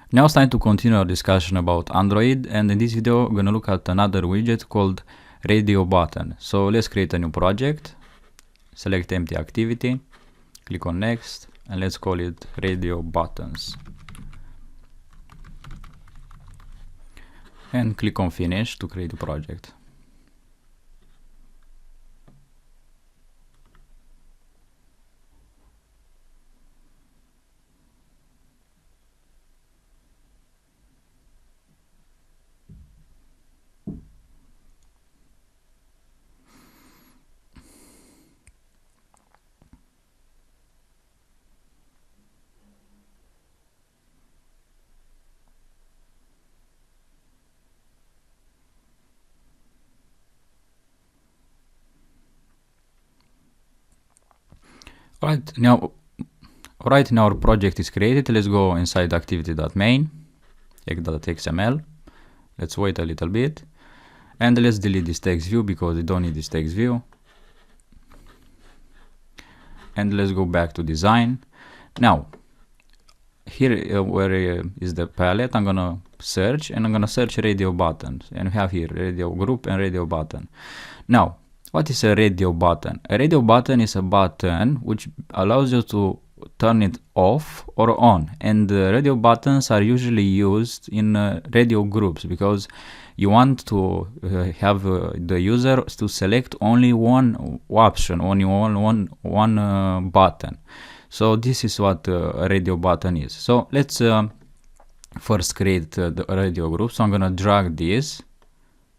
Now it's time to continue our discussion about Android, and in this video we're going to look at another widget called radio button. So let's create a new project, select empty activity, click on next, and let's call it radio buttons. And click on finish to create the project. Right now our project is created. Let's go inside activity.main, egg.xml. Let's wait a little bit, and let's delete this text view because we don't need this text view. And let's go back to design. Now, here where is the palette, I'm gonna search, and I'm gonna search radio buttons, and we have here radio group and radio button. Now, what is a radio button? A radio button is a button which allows you to turn it off or on, and radio buttons are usually used in radio groups because you want to have the user to select only one option, only one button. So this is what a radio button is. So let's first create the radio group. So I'm gonna drag this.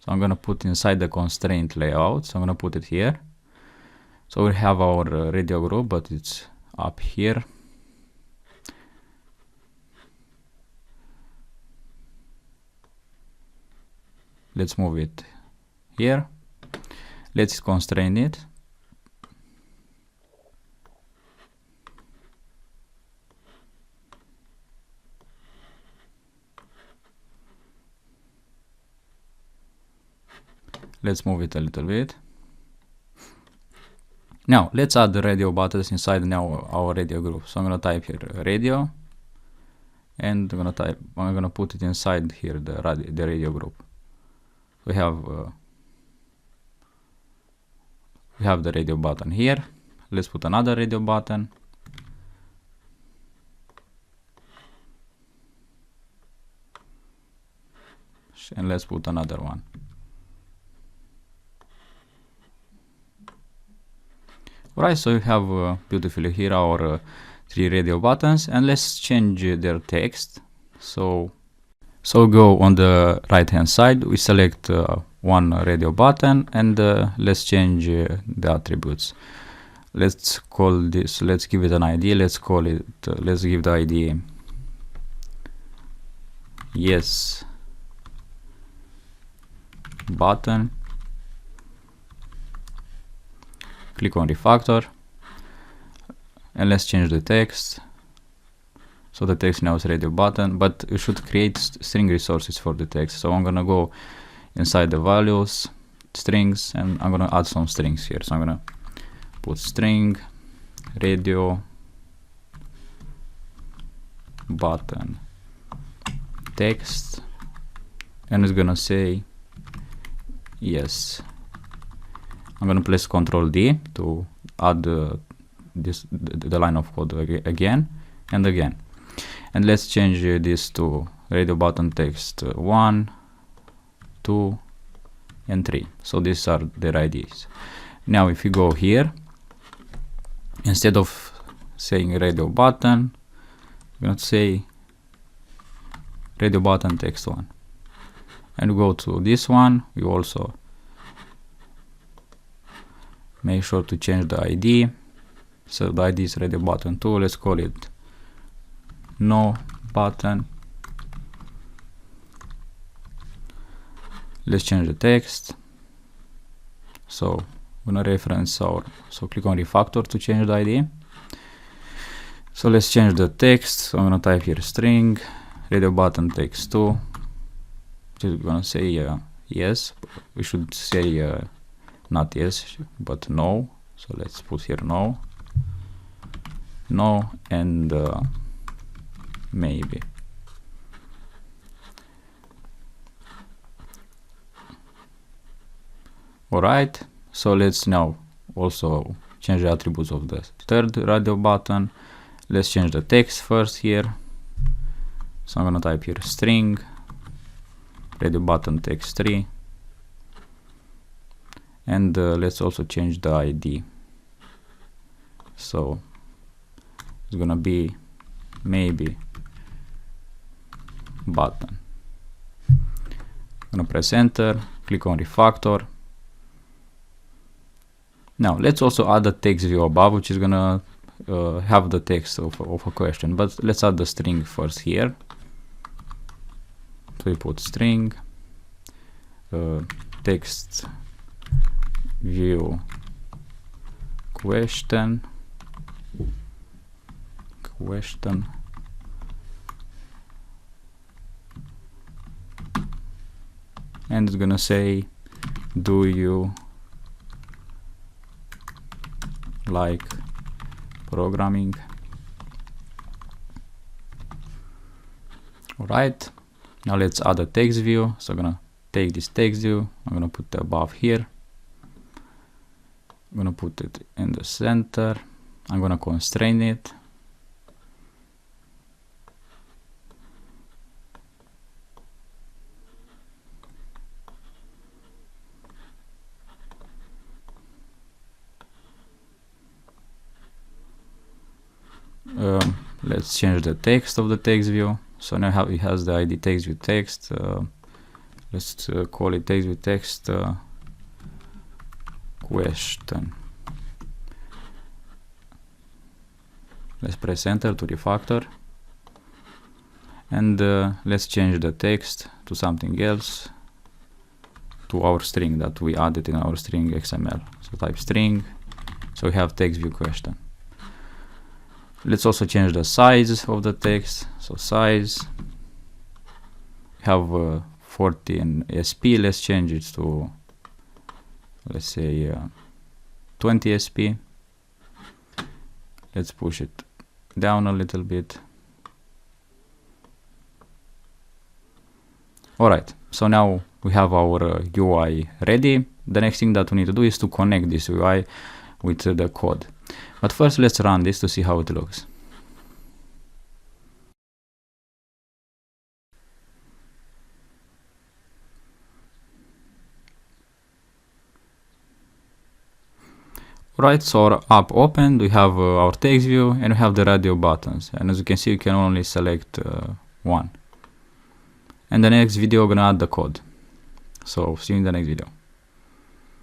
So I'm gonna put inside the constraint layout. So I'm gonna put it here. So we have our radio group, but it's up here. Let's move it here. Let's constrain it. Let's move it a little bit. Now let's add the radio buttons inside now our radio group. So I'm gonna type here radio, and I'm gonna put it inside here the radio group. We have the radio button here. Let's put another radio button. And let's put another one. Alright, so we have beautifully here our 3 radio buttons, and let's change their text. So go on the right hand side, we select one radio button, and let's change the attributes. Let's call this, let's give it an ID, let's call it, let's give the ID yes button. Click on refactor, and let's change the text. So the text now is radio button, but you should create string resources for the text. So I'm gonna go inside the values, strings, and I'm gonna add some strings here. So I'm gonna put string radio button text, and it's gonna say yes. I'm gonna press Ctrl D to add the line of code again and again. And let's change this to radio button text 1, 2, and 3. So these are their IDs. Now if you go here, instead of saying radio button, I'm gonna say radio button text 1. And go to this one, we also make sure to change the ID. So the ID is radio button 2. Let's call it no button. Let's change the text. So I'm gonna reference so click on refactor to change the ID. So let's change the text. So I'm gonna type here string radio button text 2. Just gonna say yes. We should say not yes, but no. So let's put here no, and maybe. Alright, so let's now also change the attributes of the third radio button. Let's change the text first here. So I'm gonna type here string radio button text 3, and let's also change the ID. So it's gonna be maybe button. I'm gonna press enter, click on refactor. Now let's also add the text view above, which is gonna have the text of a question, but let's add the string first here. So we put string text view question, and it's gonna say, do you like programming? Alright, now let's add a text view. So I'm gonna take this text view, I'm gonna put the above here, I'm gonna put it in the center, I'm gonna constrain it, let's change the text of the text view. So now it has the ID text view text. Let's call it text view text question. Let's press enter to refactor, and let's change the text to something else, to our string that we added in our string XML. So type string, so we have text view question. Let's also change the size of the text. So size, we have 14 SP, let's change it to, let's say 20 SP. Let's push it down a little bit. Alright, so now we have our UI ready. The next thing that we need to do is to connect this UI with the code. But first let's run this to see how it looks. Right, so our app opened, we have our text view, and we have the radio buttons. And as you can see, you can only select one. And the next video, we're gonna add the code. So see you in the next video.